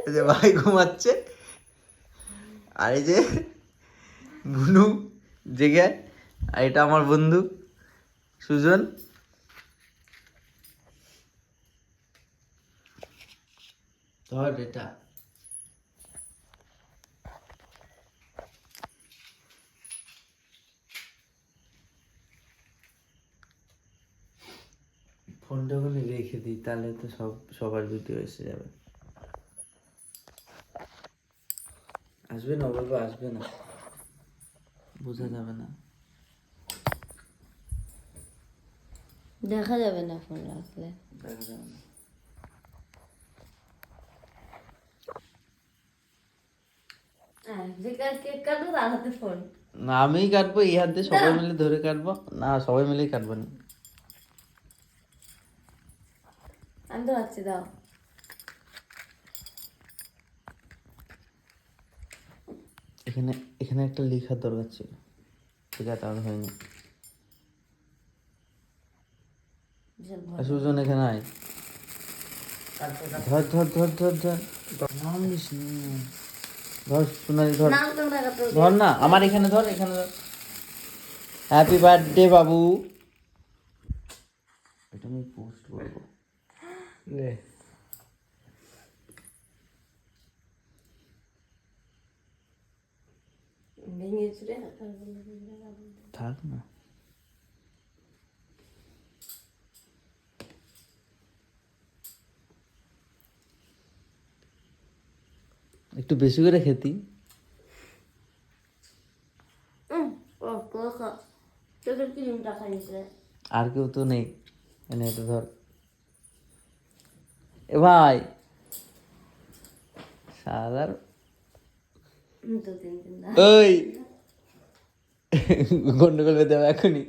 এই যে ভাই ঘুমাচ্ছে, আর এই যে বুনু জেগে, আর এটা আমার বন্ধু সুজন। ধর এটা ফোনটা ওখানে রেখে দিই, তাহলে তো সবার ভিডিও এসে যাবে। আসবে না বাবা, আসবে না, বোঝা যাবে না, দেখা যাবে না ফোন রাখলে। দেখা যাবে না। কেক কাটবো তার হাতে ফোন। না আমিই কাটবো, এই হাত দিয়ে সবাই মিলে ধরে কাটবো। না সবাই মিলেই কাটবো না। আমি তো পাচ্ছি, দাও। এখানে এখানে একটা লেখার দরকার ছিল, ঠিক আছে তাহলে হয়নি। সুজন এখানে আয়, ধর ধর ধর ধর ধর, নাম নিস না। ধর সোনালি ধর, ধর না আমার এখানে ধর, এখানে ধর। হ্যাপি বার্থডে বাবু। এটা আমি পোস্ট করবো। থাক না, একটু বেশি করে খেতি। আর কেউ তো নেই, এনে এটা ধর। এ ভাই সাদার ওই গন্ডগোল বেঁধে যাবে এখনই।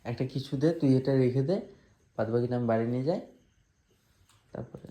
একটা কিছু দে, তুই এটা রেখে দে, বাদ বাকিটা আমি বাড়ি নিয়ে যাই, তারপরে